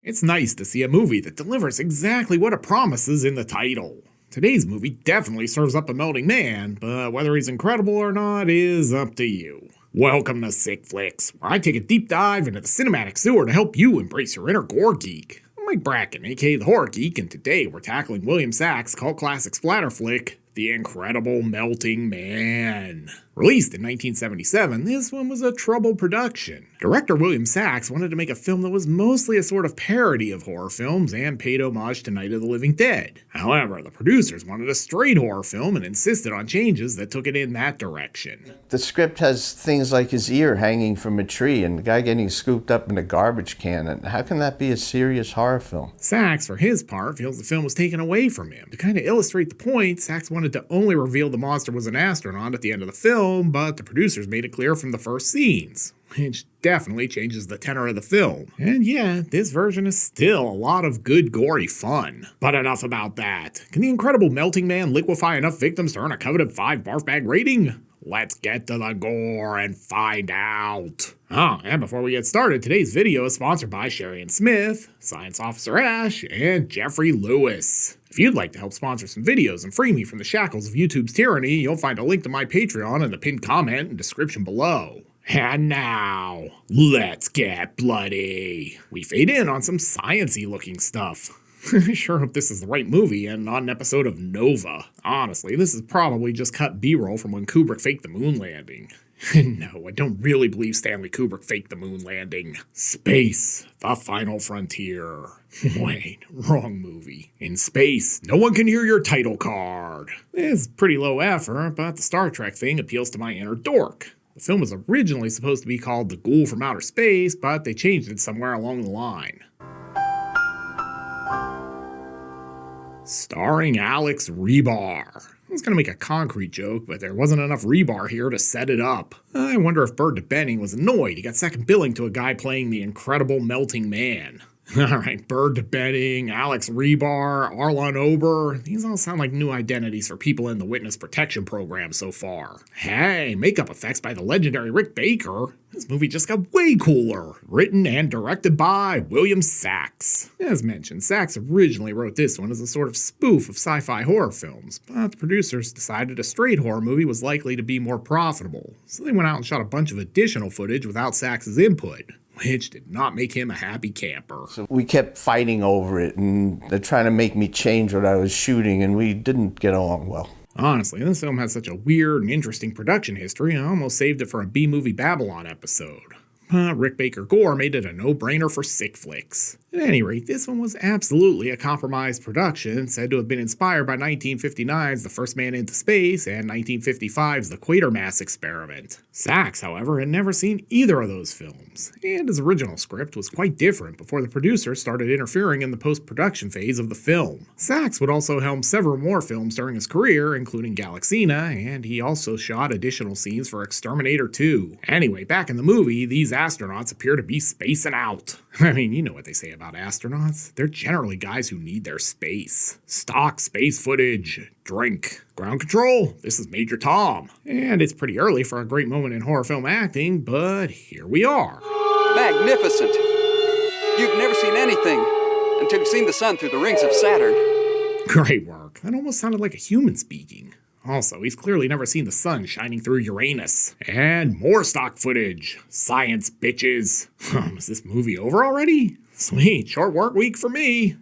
It's nice to see a movie that delivers exactly what it promises in the title. Today's movie definitely serves up a melting man, but whether he's incredible or not is up to you. Welcome to Sick Flicks, where I take a deep dive into the cinematic sewer to help you embrace your inner gore geek. I'm Mike Bracken, aka the Horror Geek, and today we're tackling William Sack's cult classic splatter flick, The Incredible Melting Man. Released in 1977, this one was a troubled production. Director William Sack wanted to make a film that was mostly a sort of parody of horror films and paid homage to Night of the Living Dead. However, the producers wanted a straight horror film and insisted on changes that took it in that direction. The script has things like his ear hanging from a tree and the guy getting scooped up in a garbage can. And how can that be a serious horror film? Sack, for his part, feels the film was taken away from him. To kind of illustrate the point, Sack wanted to only reveal the monster was an astronaut at the end of the film, but the producers made it clear from the first scenes, which definitely changes the tenor of the film. And yeah, this version is still a lot of good gory fun. But enough about that. Can the Incredible Melting Man liquefy enough victims to earn a coveted 5 barf bag rating? Let's get to the gore and find out. Oh, and before we get started, today's video is sponsored by Sherian Smith, Science Officer Ash, and Jeffrey Lewis. If you'd like to help sponsor some videos and free me from the shackles of YouTube's tyranny, you'll find a link to my Patreon in the pinned comment and description below. And now, let's get bloody. We fade in on some sciencey looking stuff. I sure hope this is the right movie and not an episode of Nova. Honestly, this is probably just cut B-roll from when Kubrick faked the moon landing. No, I don't really believe Stanley Kubrick faked the moon landing. Space, the final frontier. Wait, wrong movie. In space, no one can hear your title card. It's pretty low effort, but the Star Trek thing appeals to my inner dork. The film was originally supposed to be called The Ghoul from Outer Space, but they changed it somewhere along the line. Starring Alex Rebar. I was going to make a concrete joke, but there wasn't enough rebar here to set it up. I wonder if Bird DeBenning was annoyed he got second billing to a guy playing the Incredible Melting Man. Alright, Bird DeBenning, Alex Rebar, Arlon Ober, these all sound like new identities for people in the Witness Protection Program so far. Hey, makeup effects by the legendary Rick Baker. This movie just got way cooler. Written and directed by William Sack. As mentioned, Sack originally wrote this one as a sort of spoof of sci-fi horror films, but the producers decided a straight horror movie was likely to be more profitable, so they went out and shot a bunch of additional footage without Sack's input, which did not make him a happy camper. So we kept fighting over it, and they're trying to make me change what I was shooting, and we didn't get along well. Honestly, this film has such a weird and interesting production history, I almost saved it for a B-movie Babylon episode. But Rick Baker Gore made it a no-brainer for Sick Flicks. At any rate, this one was absolutely a compromised production, said to have been inspired by 1959's The First Man into Space and 1955's The Quatermass Experiment. Sack, however, had never seen either of those films, and his original script was quite different before the producers started interfering in the post-production phase of the film. Sack would also helm several more films during his career, including Galaxina, and he also shot additional scenes for Exterminator 2. Anyway, back in the movie, these astronauts appear to be spacing out. I mean, you know what they say about astronauts. They're generally guys who need their space. Stock space footage. Drink. Ground control. This is Major Tom. And it's pretty early for a great moment in horror film acting, but here we are. Magnificent. You've never seen anything until you've seen the sun through the rings of Saturn. Great work. That almost sounded like a human speaking. Also, he's clearly never seen the sun shining through Uranus. And more stock footage. Science, bitches. Is this movie over already? Sweet, short work week for me.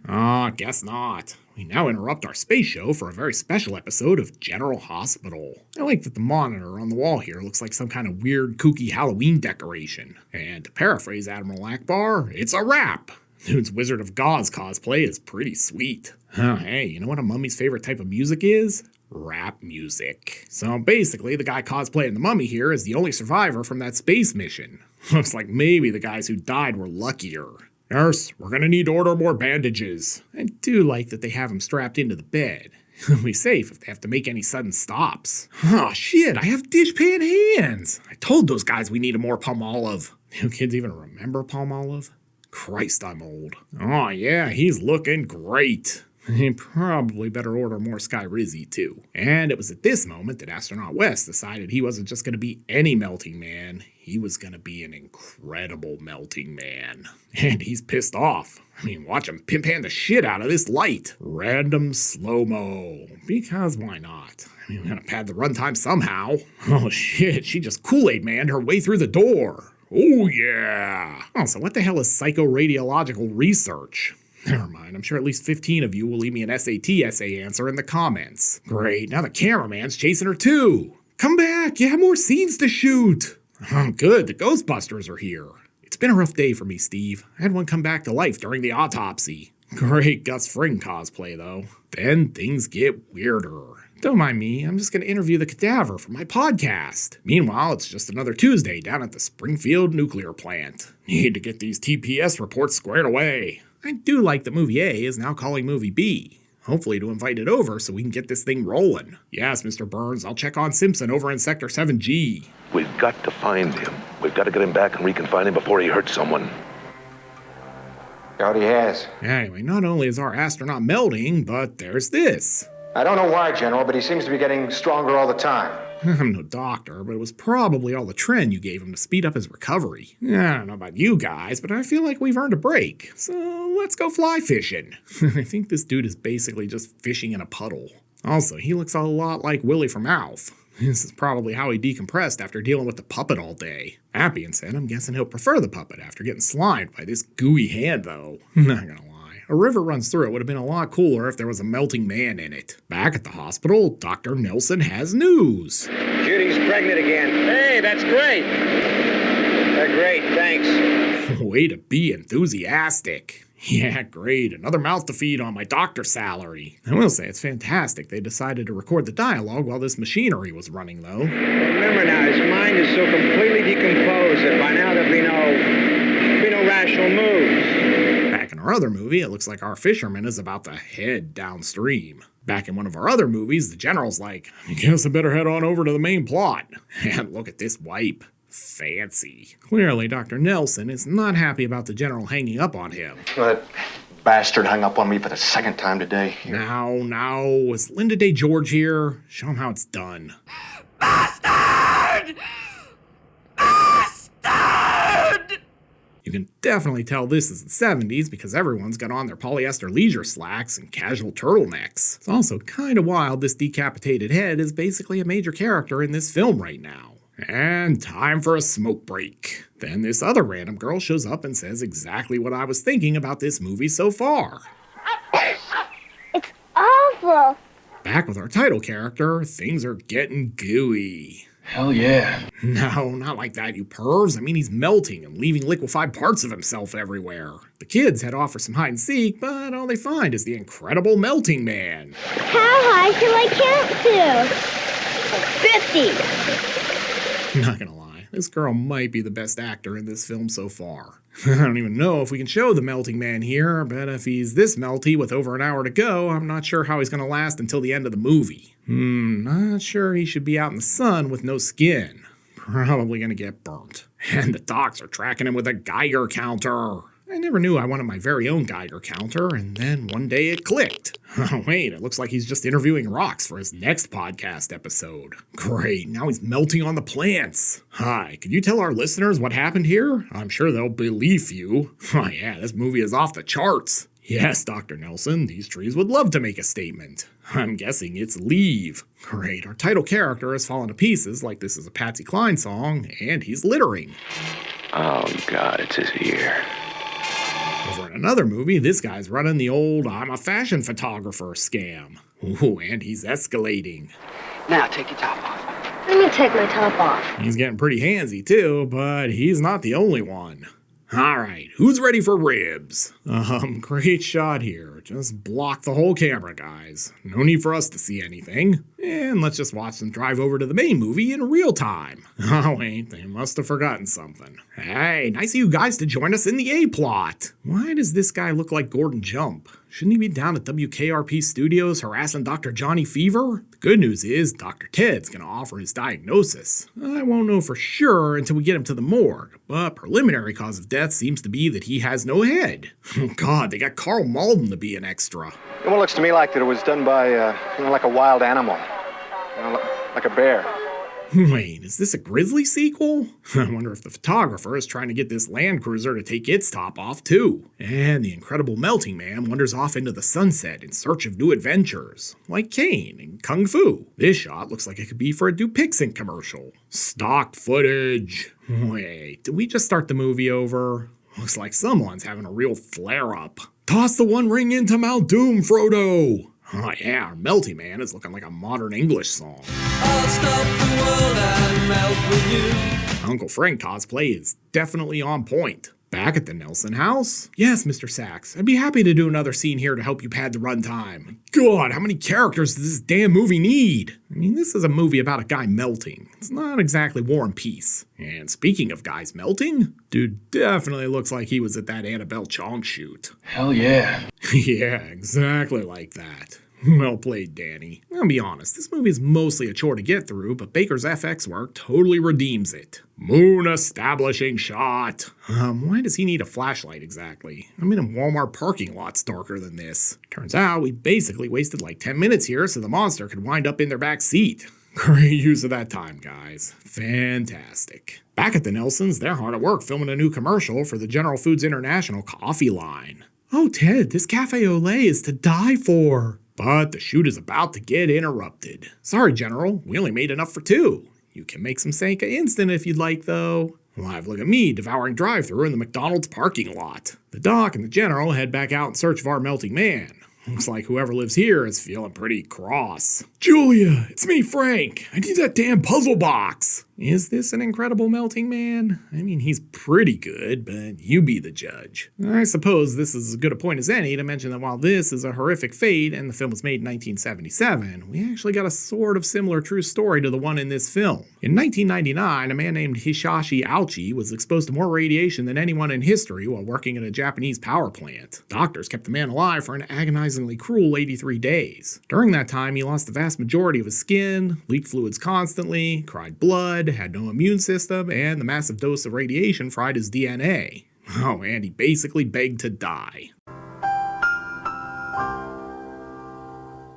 Guess not. We now interrupt our space show for a very special episode of General Hospital. I like that the monitor on the wall here looks like some kind of weird, kooky Halloween decoration. And to paraphrase Admiral Akbar, it's a wrap. Dude's Wizard of Oz cosplay is pretty sweet. Hey, you know what a mummy's favorite type of music is? Rap music. So basically, the guy cosplaying the mummy here is the only survivor from that space mission. Looks like maybe the guys who died were luckier. Nurse, we're gonna need to order more bandages. I do like that they have him strapped into the bed. He'll be safe if they have to make any sudden stops. Oh shit, I have dishpan hands. I told those guys we needed more Palmolive. Do kids even remember Palmolive? Christ, I'm old. Oh yeah, he's looking great. He probably better order more Sky Rizzy, too. And it was at this moment that Astronaut West decided he wasn't just going to be any melting man, he was going to be an incredible melting man. And he's pissed off. I mean, watch him pimp hand the shit out of this light. Random slow-mo. Because why not? I mean, we gotta pad the runtime somehow. Oh shit, she just Kool-Aid manned her way through the door. Oh yeah. Also, what the hell is psychoradiological research? Never mind, I'm sure at least 15 of you will leave me an SAT essay answer in the comments. Great, now the cameraman's chasing her too. Come back, you have more scenes to shoot. Oh good, the Ghostbusters are here. It's been a rough day for me, Steve. I had one come back to life during the autopsy. Great Gus Fring cosplay, though. Then things get weirder. Don't mind me, I'm just going to interview the cadaver for my podcast. Meanwhile, it's just another Tuesday down at the Springfield nuclear plant. Need to get these TPS reports squared away. I do like that movie A is now calling movie B. Hopefully to invite it over so we can get this thing rolling. Yes, Mr. Burns, I'll check on Simpson over in Sector 7G. We've got to find him. We've got to get him back and reconfine him before he hurts someone. Doubt he has. Anyway, not only is our astronaut melting, but there's this. I don't know why, General, but he seems to be getting stronger all the time. I'm no doctor, but it was probably all the Tren you gave him to speed up his recovery. I don't know about you guys, but I feel like we've earned a break. So let's go fly fishing. I think this dude is basically just fishing in a puddle. Also, he looks a lot like Willie from Alf. This is probably how he decompressed after dealing with the puppet all day. That being said, I'm guessing he'll prefer the puppet after getting slimed by this gooey hand, though. Not gonna lie. A river runs through it would have been a lot cooler if there was a melting man in it. Back at the hospital, Dr. Nelson has news. Judy's pregnant again. Hey, that's great. Great, thanks. Way to be enthusiastic. Yeah, great. Another mouth to feed on my doctor salary. I will say it's fantastic they decided to record the dialogue while this machinery was running, though. Remember now, his mind is so completely decomposed that by now there'll be no rational moves. Back in our other movie, it looks like our fisherman is about to head downstream. Back in one of our other movies, the general's like, I guess I better head on over to the main plot. And look at this wipe. Fancy. Clearly, Dr. Nelson is not happy about the general hanging up on him. That bastard hung up on me for the second time today. Now, is Linda Day George here? Show him how it's done. Bastard! Bastard! You can definitely tell this is the 70s because everyone's got on their polyester leisure slacks and casual turtlenecks. It's also kind of wild this decapitated head is basically a major character in this film right now. And time for a smoke break. Then this other random girl shows up and says exactly what I was thinking about this movie so far. It's awful. Back with our title character, things are getting gooey. Hell yeah. No, not like that, you pervs. I mean, he's melting and leaving liquefied parts of himself everywhere. The kids head off for some hide and seek, but all they find is the incredible melting man. How high shall I count to? 50. Not gonna lie, this girl might be the best actor in this film so far. I don't even know if we can show the melting man here, but if he's this melty with over an hour to go, I'm not sure how he's gonna last until the end of the movie. Not sure he should be out in the sun with no skin. Probably gonna get burnt. And the docs are tracking him with a Geiger counter. I never knew I wanted my very own Geiger counter, and then one day it clicked. Oh wait, it looks like he's just interviewing rocks for his next podcast episode. Great, now he's melting on the plants. Hi, could you tell our listeners what happened here? I'm sure they'll believe you. Oh yeah, this movie is off the charts. Yes, Dr. Nelson, these trees would love to make a statement. I'm guessing it's leave. Great, our title character has fallen to pieces like this is a Patsy Cline song, and he's littering. Oh, God, it's his ear. Over in another movie, this guy's running the old I'm a fashion photographer scam. Ooh, and he's escalating. Now take your top off. Let me take my top off. He's getting pretty handsy too, but he's not the only one. Alright, who's ready for ribs? Great shot here. Just block the whole camera, guys. No need for us to see anything. And let's just watch them drive over to the main movie in real time. Oh wait, they must have forgotten something. Hey, nice of you guys to join us in the A-plot. Why does this guy look like Gordon Jump? Shouldn't he be down at WKRP Studios harassing Dr. Johnny Fever? The good news is Dr. Ted's gonna offer his diagnosis. I won't know for sure until we get him to the morgue, but preliminary cause of death seems to be that he has no head. Oh god, they got Carl Malden to be an extra. Well, it looks to me like that it was done by, like a wild animal. Like a bear. Wait, is this a Grizzly sequel? I wonder if the photographer is trying to get this Land Cruiser to take its top off too. And the Incredible Melting Man wanders off into the sunset in search of new adventures, like Kane and Kung Fu. This shot looks like it could be for a Dupixent commercial. Stock footage. Wait, did we just start the movie over? Looks like someone's having a real flare-up. Toss the One Ring into Mount Doom, Frodo! Oh yeah, our Melty Man is looking like a modern English song. I'll stop the world and melt with you. Uncle Frank cosplay is definitely on point. Back at the Nelson house? Yes, Mr. Sachs. I'd be happy to do another scene here to help you pad the runtime. God, how many characters does this damn movie need? I mean, this is a movie about a guy melting. It's not exactly War and Peace. And speaking of guys melting, dude definitely looks like he was at that Annabelle Chong shoot. Hell yeah. Yeah, exactly like that. Well played, Danny. I'll be honest, this movie is mostly a chore to get through, but Baker's FX work totally redeems it. Moon establishing shot. Why does he need a flashlight exactly? I'm in a Walmart parking lot's darker than this. Turns out we basically wasted like 10 minutes here so the monster could wind up in their back seat. Great use of that time, guys. Fantastic. Back at the Nelsons, they're hard at work filming a new commercial for the General Foods International coffee line. Oh, Ted, this cafe au lait is to die for. But the shoot is about to get interrupted. Sorry, General, we only made enough for 2. You can make some Sanka instant if you'd like, though. Live look at me devouring drive-thru in the McDonald's parking lot. The Doc and the General head back out in search of our melting man. Looks like whoever lives here is feeling pretty cross. Julia, it's me, Frank. I need that damn puzzle box. Is this an Incredible Melting Man? I mean, he's pretty good, but you be the judge. I suppose this is as good a point as any to mention that while this is a horrific fate and the film was made in 1977, we actually got a sort of similar true story to the one in this film. In 1999, a man named Hisashi Aochi was exposed to more radiation than anyone in history while working at a Japanese power plant. Doctors kept the man alive for an agonizingly cruel 83 days. During that time, he lost the vast majority of his skin, leaked fluids constantly, cried blood, had no immune system, and the massive dose of radiation fried his DNA. Oh, and he basically begged to die.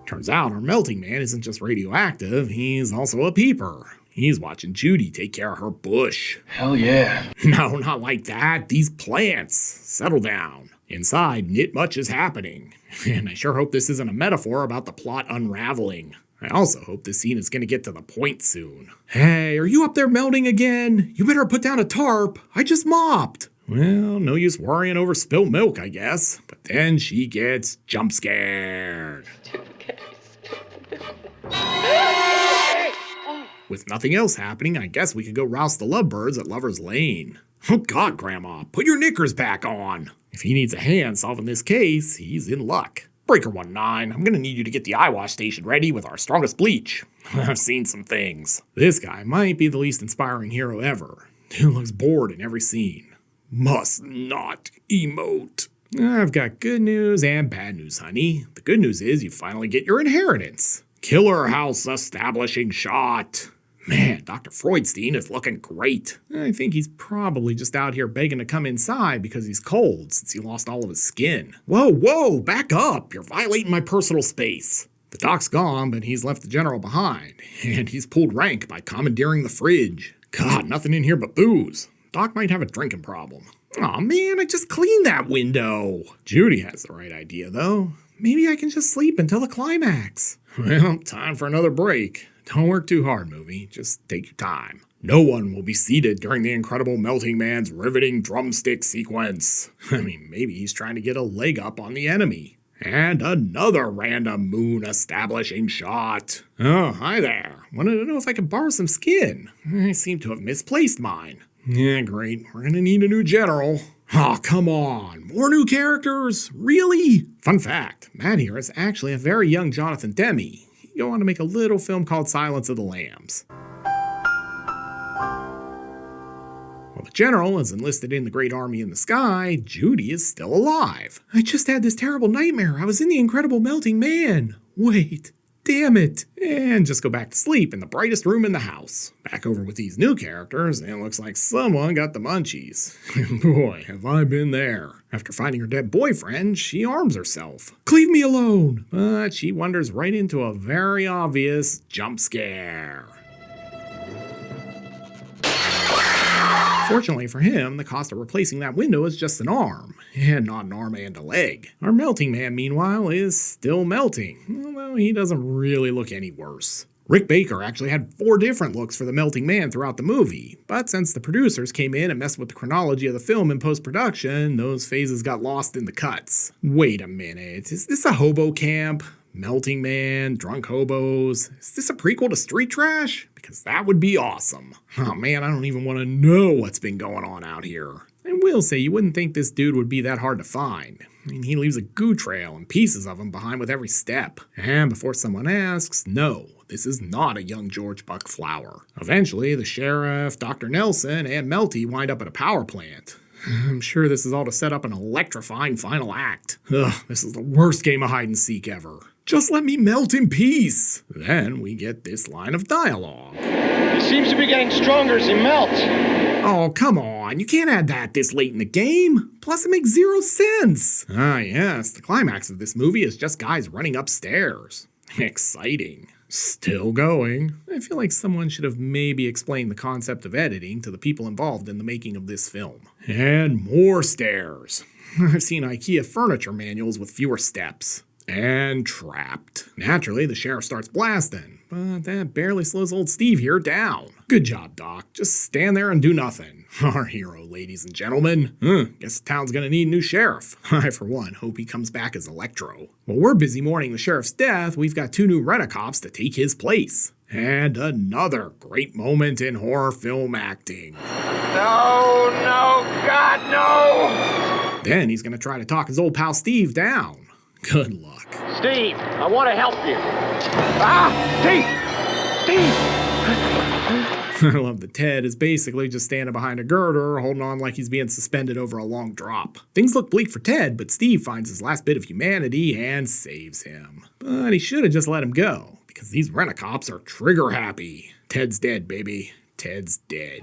Turns out our melting man isn't just radioactive, he's also a peeper. He's watching Judy take care of her bush. Hell yeah. No, not like that. These plants. Settle down. Inside, not much is happening. And I sure hope this isn't a metaphor about the plot unraveling. I also hope this scene is going to get to the point soon. Hey, are you up there melting again? You better put down a tarp. I just mopped. Well, no use worrying over spilled milk, I guess. But then she gets jump scared. With nothing else happening, I guess we could go rouse the lovebirds at Lover's Lane. Oh God, Grandma, put your knickers back on. If he needs a hand solving this case, he's in luck. Breaker 19, I'm gonna need you to get the eye wash station ready with our strongest bleach. I've seen some things. This guy might be the least inspiring hero ever. Dude looks bored in every scene. Must not emote. I've got good news and bad news, honey. The good news is you finally get your inheritance. Killer house establishing shot. Man, Dr. Freudstein is looking great. I think he's probably just out here begging to come inside because he's cold since he lost all of his skin. Whoa, back up. You're violating my personal space. The Doc's gone, but he's left the General behind. And he's pulled rank by commandeering the fridge. God, nothing in here but booze. Doc might have a drinking problem. Aw man, I just cleaned that window. Judy has the right idea though. Maybe I can just sleep until the climax. Well, time for another break. Don't work too hard, movie. Just take your time. No one will be seated during the Incredible Melting Man's riveting drumstick sequence. I mean, maybe he's trying to get a leg up on the enemy. And another random moon establishing shot. Oh, hi there. Wanted to know if I could borrow some skin. I seem to have misplaced mine. Yeah, great. We're gonna need a new general. Oh, come on. More new characters? Really? Fun fact, Matt here is actually a very young Jonathan Demme. He go on to make a little film called Silence of the Lambs. While the general is enlisted in the Great Army in the Sky, Judy is still alive. I just had this terrible nightmare. I was in the Incredible Melting Man. Wait, damn it, and just go back to sleep in the brightest room in the house. Back over with these new characters, and it looks like someone got the munchies. Boy, have I been there. After finding her dead boyfriend, she arms herself. Leave me alone! But she wanders right into a very obvious jump scare. Fortunately for him, the cost of replacing that window is just an arm, and not an arm and a leg. Our melting man, meanwhile, is still melting, although he doesn't really look any worse. Rick Baker actually had 4 different looks for the melting man throughout the movie, but since the producers came in and messed with the chronology of the film in post-production, those phases got lost in the cuts. Wait a minute, is this a hobo camp? Melting Man, drunk hobos. Is this a prequel to Street Trash? Because that would be awesome. Oh man, I don't even want to know what's been going on out here. I will say you wouldn't think this dude would be that hard to find. I mean, he leaves a goo trail and pieces of him behind with every step. And before someone asks, no, this is not a young George Buck Flower. Eventually, the sheriff, Dr. Nelson, and Melty wind up at a power plant. I'm sure this is all to set up an electrifying final act. Ugh, this is the worst game of hide and seek ever. Just let me melt in peace. Then we get this line of dialogue. He seems to be getting stronger as he melts. Oh, come on. You can't add that this late in the game. Plus, it makes 0 sense. Ah, yes. The climax of this movie is just guys running upstairs. Exciting. Still going. I feel like someone should have maybe explained the concept of editing to the people involved in the making of this film. And more stairs. I've seen IKEA furniture manuals with fewer steps. And trapped. Naturally, the sheriff starts blasting, but that barely slows old Steve here down. Good job, Doc. Just stand there and do nothing. Our hero, ladies and gentlemen. Guess the town's gonna need a new sheriff. I, for one, hope he comes back as Electro. While we're busy mourning the sheriff's death, we've got 2 new rent-a-cops to take his place. And another great moment in horror film acting. No, God, no! Then he's gonna try to talk his old pal Steve down. Good luck. Steve, I want to help you. Ah! Steve! I love that Ted is basically just standing behind a girder, holding on like he's being suspended over a long drop. Things look bleak for Ted, but Steve finds his last bit of humanity and saves him. But he should have just let him go, because these rent-a-cops are trigger happy. Ted's dead, baby. Ted's dead.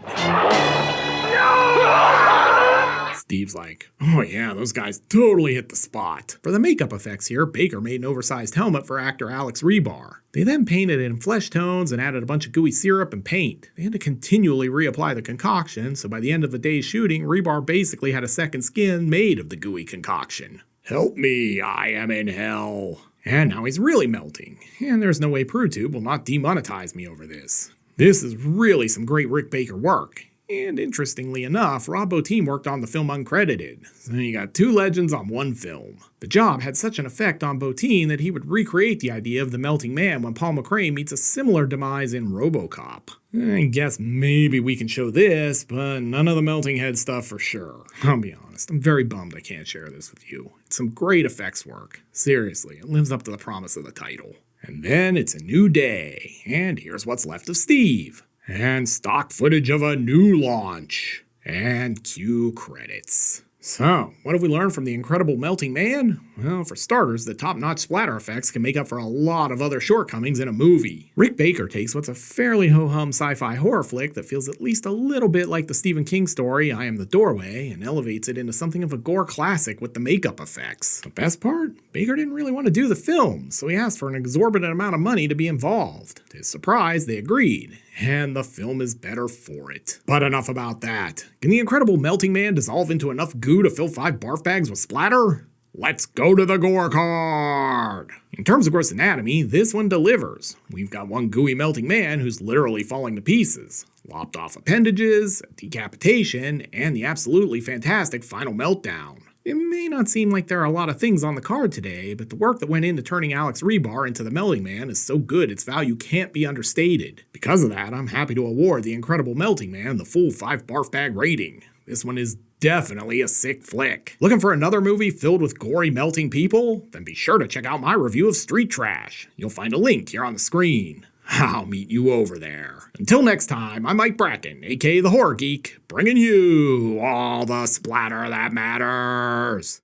Steve's like, oh yeah, those guys totally hit the spot. For the makeup effects here, Baker made an oversized helmet for actor Alex Rebar. They then painted it in flesh tones and added a bunch of gooey syrup and paint. They had to continually reapply the concoction, so by the end of the day's shooting, Rebar basically had a second skin made of the gooey concoction. Help me, I am in hell. And now he's really melting, and there's no way ProTube will not demonetize me over this. This is really some great Rick Baker work. And interestingly enough, Rob Bottin worked on the film uncredited, so you got 2 legends on 1 film. The job had such an effect on Bottin that he would recreate the idea of the melting man when Paul McCrane meets a similar demise in RoboCop. I guess maybe we can show this, but none of the melting head stuff for sure. I'll be honest, I'm very bummed I can't share this with you. It's some great effects work. Seriously, it lives up to the promise of the title. And then it's a new day, and here's what's left of Steve. And stock footage of a new launch. And cue credits. So, what have we learned from the incredible melting man? Well, for starters, the top-notch splatter effects can make up for a lot of other shortcomings in a movie. Rick Baker takes what's a fairly ho-hum sci-fi horror flick that feels at least a little bit like the Stephen King story I Am the Doorway and elevates it into something of a gore classic with the makeup effects. The best part? Baker didn't really want to do the film, so he asked for an exorbitant amount of money to be involved. To his surprise, they agreed. And the film is better for it. But enough about that. Can the incredible melting man dissolve into enough goo to fill 5 barf bags with splatter? Let's go to the gore card! In terms of gross anatomy, this one delivers. We've got one gooey melting man who's literally falling to pieces. Lopped off appendages, decapitation, and the absolutely fantastic final meltdown. It may not seem like there are a lot of things on the card today, but the work that went into turning Alex Rebar into the Melting Man is so good its value can't be understated. Because of that, I'm happy to award the incredible Melting Man the full 5 barf bag rating. This one is definitely a sick flick. Looking for another movie filled with gory melting people? Then be sure to check out my review of Street Trash. You'll find a link here on the screen. I'll meet you over there. Until next time, I'm Mike Bracken, aka the Horror Geek, bringing you all the splatter that matters.